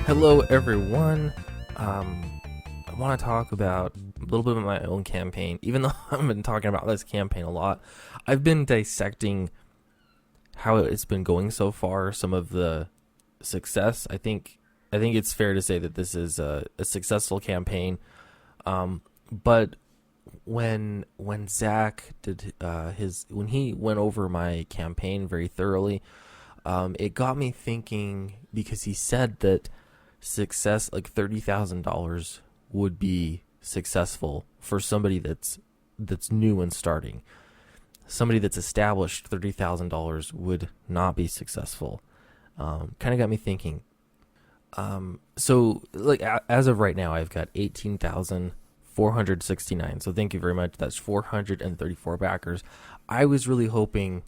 Hello, everyone. I want to talk about a little bit of my own campaign. Even though I've been talking about this campaign a lot, I've been dissecting how it's been going so far. Some of the success. I think it's fair to say that this is a successful campaign. But when Zach did when he went over my campaign very thoroughly, it got me thinking, because he said that success, like $30,000, would be successful for somebody that's new and starting. Somebody that's established, $30,000 would not be successful. Kind of got me thinking. So like as of right now, I've got 18,469. So thank you very much. That's 434 backers. I was really hoping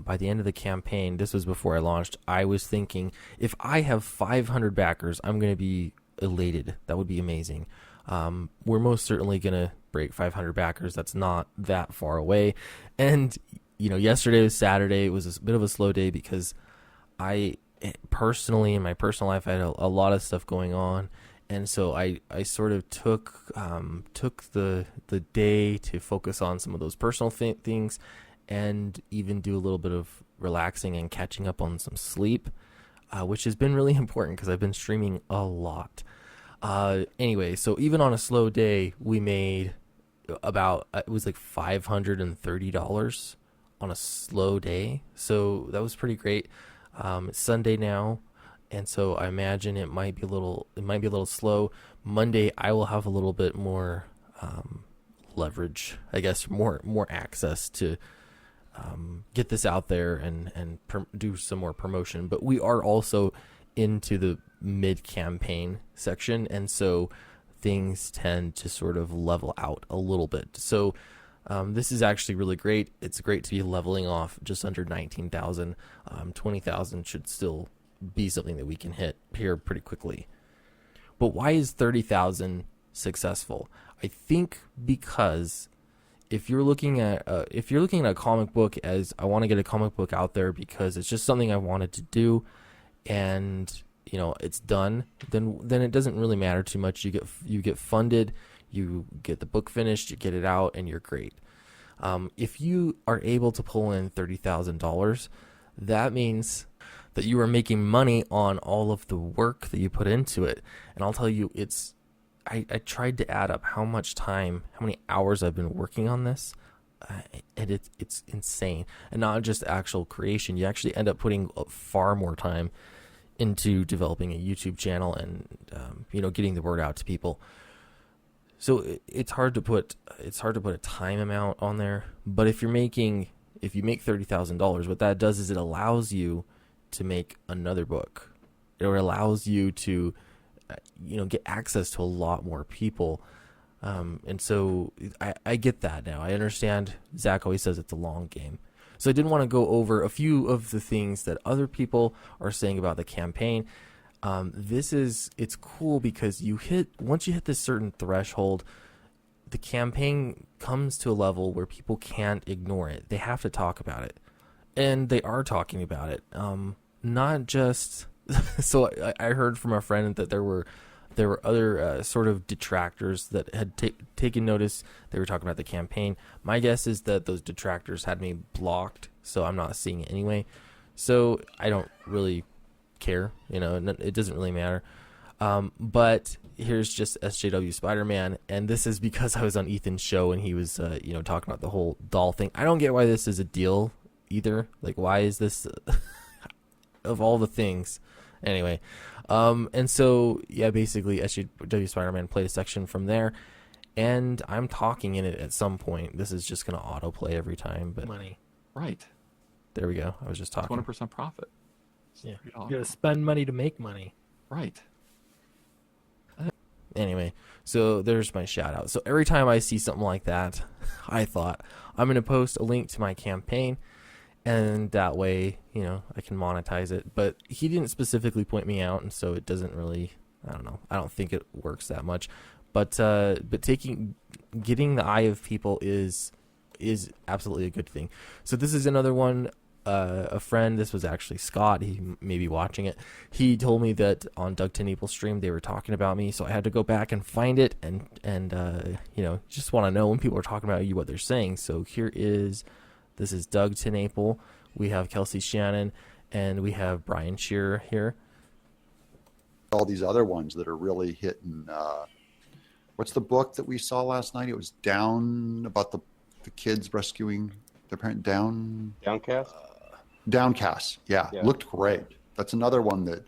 by the end of the campaign, this was before I launched, I was thinking if I have 500 backers, I'm going to be elated. That would be amazing. We're most certainly going to break 500 backers. That's not that far away. And, yesterday was Saturday. It was a bit of a slow day because I personally, in my personal life, I had a lot of stuff going on. And so I sort of took the day to focus on some of those personal things, and even do a little bit of relaxing and catching up on some sleep, which has been really important because I've been streaming a lot. Anyway, so even on a slow day, we made it was like $530 on a slow day. So that was pretty great. It's Sunday now, and so I imagine it might be a little slow. Monday, I will have a little bit more leverage, I guess, more access to get this out there and do some more promotion. But we are also into the mid-campaign section, and so things tend to sort of level out a little bit. So this is actually really great. It's great to be leveling off just under 19,000. 20,000 should still be something that we can hit here pretty quickly. But why is 30,000 successful? I think because if you're looking at a comic book as I want to get a comic book out there because it's just something I wanted to do, and it's done, then it doesn't really matter too much. You get funded, you get the book finished, you get it out, and you're great. If you are able to pull in $30,000, that means that you are making money on all of the work that you put into it. And I'll tell you, I tried to add up how many hours I've been working on this, and it's insane. And not just actual creation. You actually end up putting far more time into developing a YouTube channel and getting the word out to people. So it's hard to put a time amount on there. But if you make $30,000, what that does is it allows you to make another book. It allows you to get access to a lot more people. And so I get that now. I understand Zach always says it's a long game. So I did want to go over a few of the things that other people are saying about the campaign. It's cool because once you hit this certain threshold, the campaign comes to a level where people can't ignore it. They have to talk about it. And they are talking about it. Not just so I heard from a friend that there were other sort of detractors that had taken notice. They were talking about the campaign. My guess is that those detractors had me blocked, so I'm not seeing it anyway. So I don't really care. It doesn't really matter. But here's just SJW Spider-Man, and this is because I was on Ethan's show and he was talking about the whole doll thing. I don't get why this is a deal either. Like, why is this of all the things? Anyway, and so, yeah, basically SJW Spider-Man played a section from there, and I'm talking in it at some point. This is just going to autoplay every time, but Money. Right. there we go. I was just talking. 20% profit. Yeah. You got to spend money to make money. Right. Anyway, so there's my shout out. So every time I see something like that, I thought I'm going to post a link to my campaign, and that way, I can monetize it. But he didn't specifically point me out, and so it doesn't really, I don't know. I don't think it works that much. But getting the eye of people is absolutely a good thing. So this is another one. a friend, this was actually Scott, he may be watching it, he told me that on Doug TenNaples' stream they were talking about me, so I had to go back and find it, and just want to know when people are talking about you what they're saying. So this is Doug TenNaples, we have Kelsey Shannon, and we have Brian Shearer here. All these other ones that are really hitting. What's the book that we saw last night? It was Down, about the kids rescuing their parent. Downcast. Downcast. Yeah, looked great. That's another one that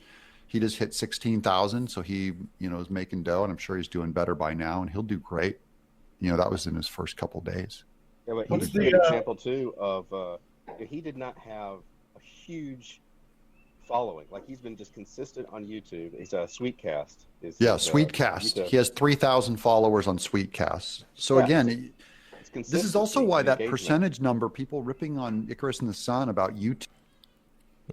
he just hit 16,000, so he is making dough, and I'm sure he's doing better by now, and he'll do great. That was in his first couple days. Yeah, but he's a good example too of he did not have a huge following. Like, he's been just consistent on YouTube. He's a Sweetcast. Sweetcast. He has 3,000 followers on Sweetcast. So again, this is also why that percentage number, people ripping on Icarus and the Sun about YouTube.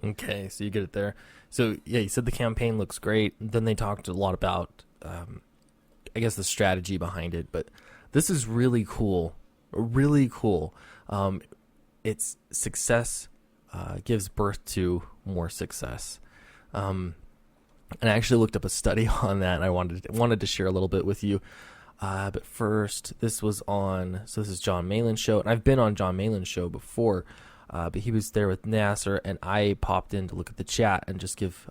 Okay, so you get it there. So yeah, you said the campaign looks great. Then they talked a lot about, I guess, the strategy behind it. But this is really cool. Really cool. It's success gives birth to more success. And I actually looked up a study on that, and I wanted to share a little bit with you. But first, this is John Malin's show, and I've been on John Malin's show before, but he was there with Nasser, and I popped in to look at the chat and just give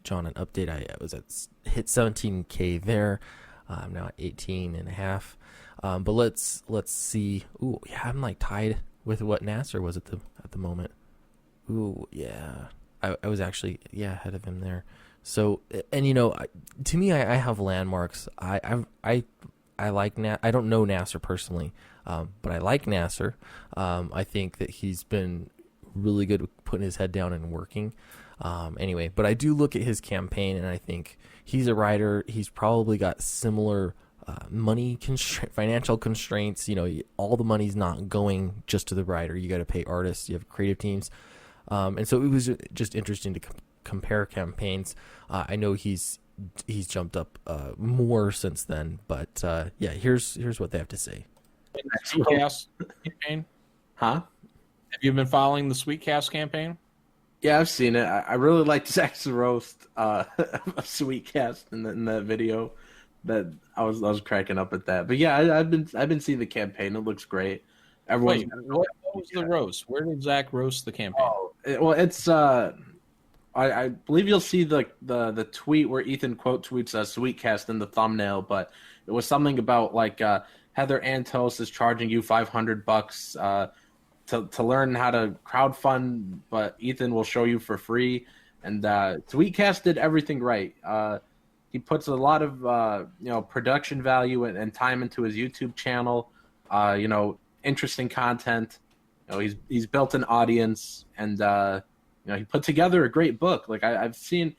John an update. I was hit 17K there. I'm now at 18 and a half. But let's see. Ooh, yeah, I'm like tied with what Nasser was at the moment. Ooh, yeah. I was actually ahead of him there. So, and to me, I have landmarks. I like I don't know Nasser personally, but I like Nasser. I think that he's been really good with putting his head down and working. Anyway, but I do look at his campaign, and I think he's a writer. He's probably got similar financial constraints. All the money's not going just to the writer. You got to pay artists. You have creative teams. And so it was just interesting to compare campaigns. I know he's jumped up more since then, but here's what they have to say. Sweetcast campaign? Huh? Have you been following the Sweetcast campaign? Yeah, I've seen it. I really liked Zach's roast of Sweetcast in that video. That I was cracking up at that. But yeah, I've been seeing the campaign. It looks great. Wait, what was the roast? Where did Zach roast the campaign? It's I believe you'll see the tweet where Ethan quote tweets Sweetcast in the thumbnail, but it was something about like Heather Antos is charging you $500 to learn how to crowdfund, but Ethan will show you for free. And Sweetcast did everything right. He puts a lot of production value and time into his YouTube channel. Interesting content. He's built an audience, and he put together a great book. Like I've seen,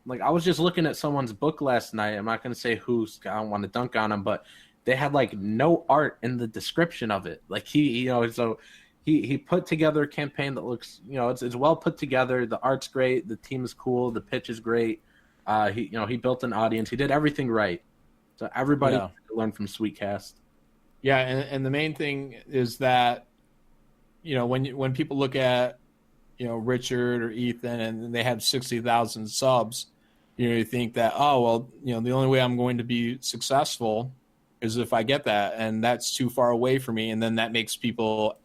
like I was just looking at someone's book last night. I'm not going to say who's. I don't want to dunk on him, but they had like no art in the description of it. Like he put together a campaign that looks, it's well put together. The art's great. The team is cool. The pitch is great. He built an audience. He did everything right. So everybody can learn from Sweetcast. Yeah, and the main thing is that, when people look at, Richard or Ethan and they have 60,000 subs, you think that, the only way I'm going to be successful is if I get that, and that's too far away for me, and then that makes people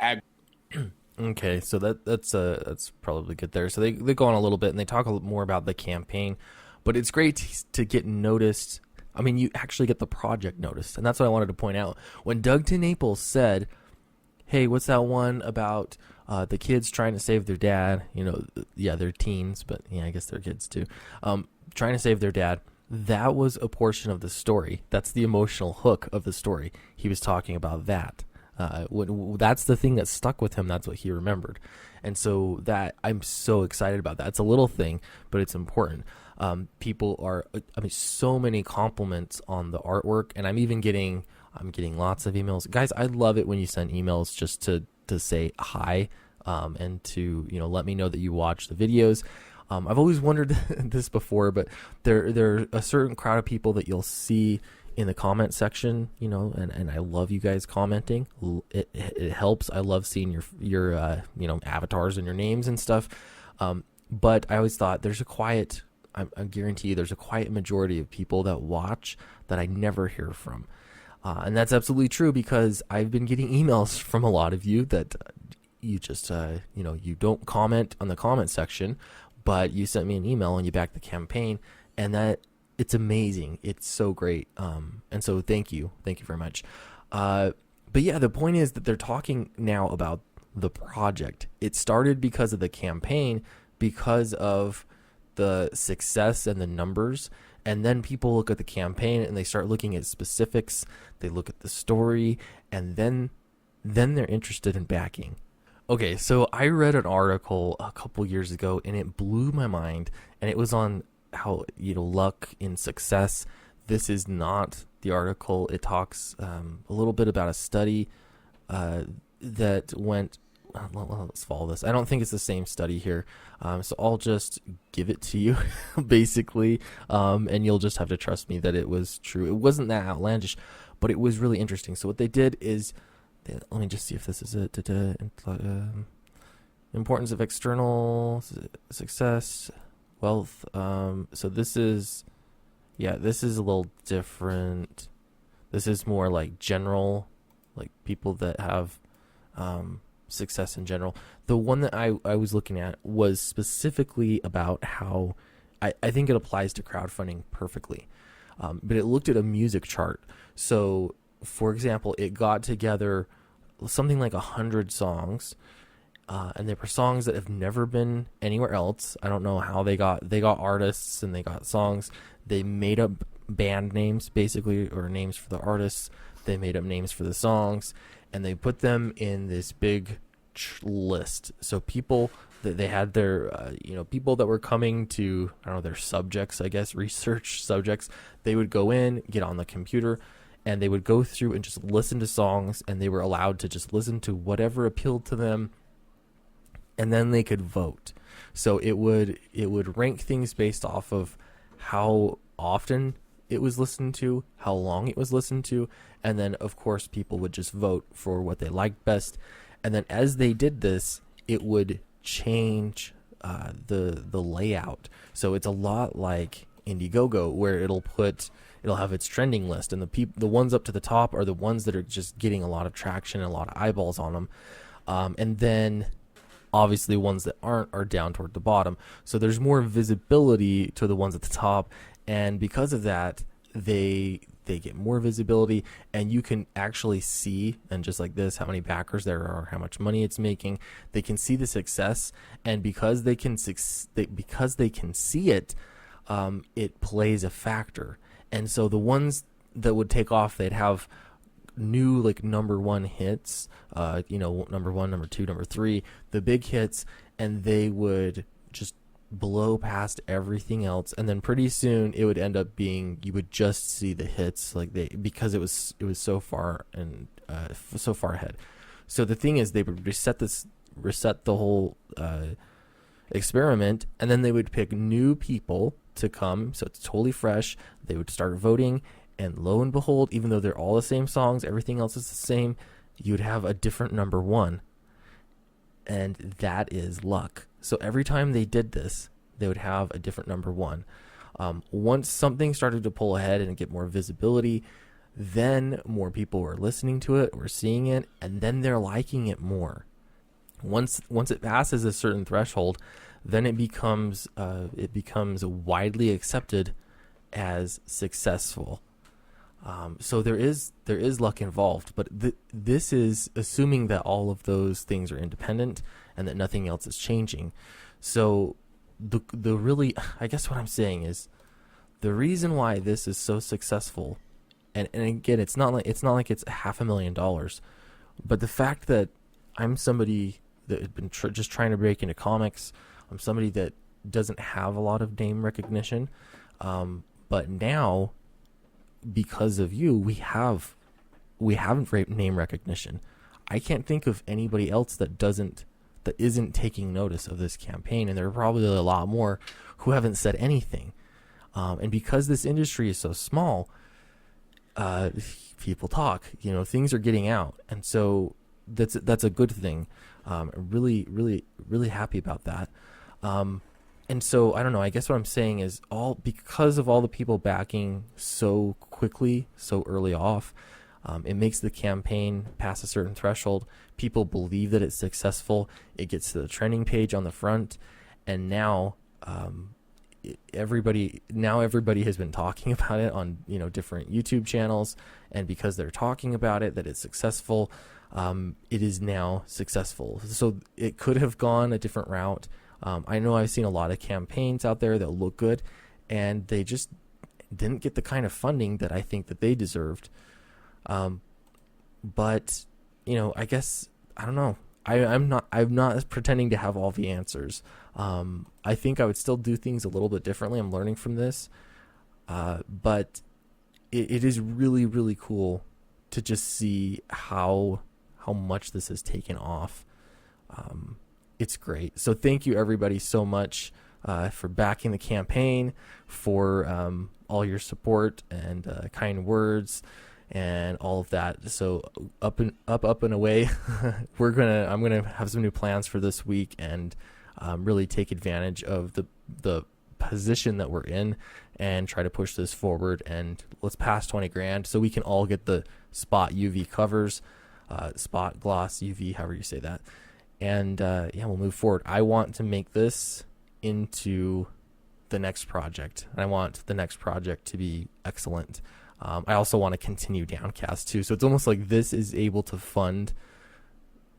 Okay, so that's probably good there. So they go on a little bit and they talk a little more about the campaign, but it's great to get noticed. I mean, you actually get the project noticed, and that's what I wanted to point out. When Doug TenNaples said, hey, what's that one about the kids trying to save their dad? They're teens, but I guess they're kids too. Trying to save their dad. That was a portion of the story. That's the emotional hook of the story. He was talking about that. That's the thing that stuck with him. That's what he remembered. And so that I'm so excited about that. It's a little thing, but it's important. People are, so many compliments on the artwork, and I'm getting lots of emails. Guys, I love it when you send emails just to say hi, and to, let me know that you watch the videos. I've always wondered this before, but there are a certain crowd of people that you'll see in the comment section, and I love you guys commenting. It helps. I love seeing your avatars and your names and stuff. But I always thought I guarantee you there's a quiet majority of people that watch that I never hear from. And that's absolutely true, because I've been getting emails from a lot of you that you just, you don't comment on the comment section, but you sent me an email and you backed the campaign, and that it's amazing. It's so great. And so thank you. Thank you very much. But yeah, the point is that they're talking now about the project. It started because of the campaign, because of the success and the numbers. And then people look at the campaign and they start looking at specifics. They look at the story, and then they're interested in backing. Okay, so I read an article a couple years ago and it blew my mind, and it was on how, luck in success. This is not the article. It talks a little bit about a study that went, well, let's follow this. I don't think it's the same study here. So I'll just give it to you basically. And you'll just have to trust me that it was true. It wasn't that outlandish, but it was really interesting. So what they did is, let me just see if this is it. Importance of external success, wealth. So this is a little different. This is more like general, like people that have success in general. The one that I was looking at was specifically about how I think it applies to crowdfunding perfectly. But it looked at a music chart. So, for example, it got together something like 100 songs, and they were songs that have never been anywhere else. I don't know how they got artists and they got songs. They made up band names, basically, or names for the artists. They made up names for the songs, and they put them in this big list. So people that they had their, people that were coming to, I don't know, their subjects, I guess, research subjects, they would go in, get on the computer, and they would go through and just listen to songs, and they were allowed to just listen to whatever appealed to them, and then they could vote. So it would rank things based off of how often it was listened to, how long it was listened to, and then of course people would just vote for what they liked best. And then as they did this, it would change the layout. So it's a lot like Indiegogo, where it'll have its trending list, and the ones up to the top are the ones that are just getting a lot of traction and a lot of eyeballs on them, and then obviously ones that aren't are down toward the bottom. So there's more visibility to the ones at the top, and because of that, they get more visibility, and you can actually see, and just like this, how many backers there are, how much money it's making. They can see the success, and because they can see it, it plays a factor. And so the ones that would take off, they'd have new like number one hits, number one, number two, number three, the big hits, and they would just blow past everything else, and then pretty soon it would end up being, you would just see the hits, because it was so far and so far ahead. So the thing is, they would reset the whole experiment, and then they would pick new people to come, so it's totally fresh. They would start voting, and lo and behold, even though they're all the same songs, everything else is the same, you'd have a different number one, and that is luck. So every time they did this, they would have a different number one. Once something started to pull ahead and get more visibility, then more people were listening to it, were seeing it, and then they're liking it more. Once it passes a certain threshold, then it becomes widely accepted as successful. So there is luck involved, but this is assuming that all of those things are independent and that nothing else is changing. So the really, I guess what I'm saying is, the reason why this is so successful, and again, it's not like it's $500,000, but the fact that I'm somebody that has been just trying to break into comics, I'm somebody that doesn't have a lot of name recognition, but now, because of you, we have name recognition. I can't think of anybody else that isn't taking notice of this campaign, and there are probably a lot more who haven't said anything. And because this industry is so small, people talk. Things are getting out, and so that's a good thing. Really, really, really happy about that. And so I don't know. I guess what I'm saying is because of all the people backing so quickly, so early off, it makes the campaign pass a certain threshold. People believe that it's successful. It gets to the trending page on the front, and now everybody has been talking about it on different YouTube channels, and because they're talking about it that it's successful, it is now successful. So it could have gone a different route. I know I've seen a lot of campaigns out there that look good, and they just didn't get the kind of funding that I think that they deserved. But I guess I don't know. I'm not pretending to have all the answers. I think I would still do things a little bit differently. I'm learning from this, but it is really, really cool to just see how much this has taken off. It's great. So thank you everybody so much for backing the campaign, for all your support and kind words and all of that. So up and away. I'm gonna have some new plans for this week and really take advantage of the position that we're in and try to push this forward. And let's pass 20 grand so we can all get the spot UV covers, spot gloss UV, however you say that. And we'll move forward. I want to make this into the next project. I want the next project to be excellent. I also want to continue Downcast too. So it's almost like this is able to fund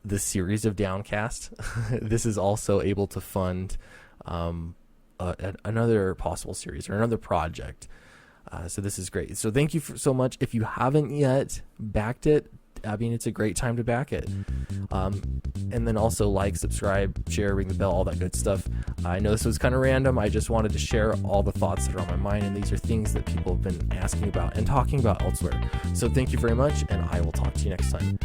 the series of Downcast. This is also able to fund another possible series or another project. So this is great. So thank you so much. If you haven't yet backed it, I mean, it's a great time to back it. And then also like, subscribe, share, ring the bell, all that good stuff. I know this was kind of random. I just wanted to share all the thoughts that are on my mind, and these are things that people have been asking about and talking about elsewhere. So thank you very much, and I will talk to you next time.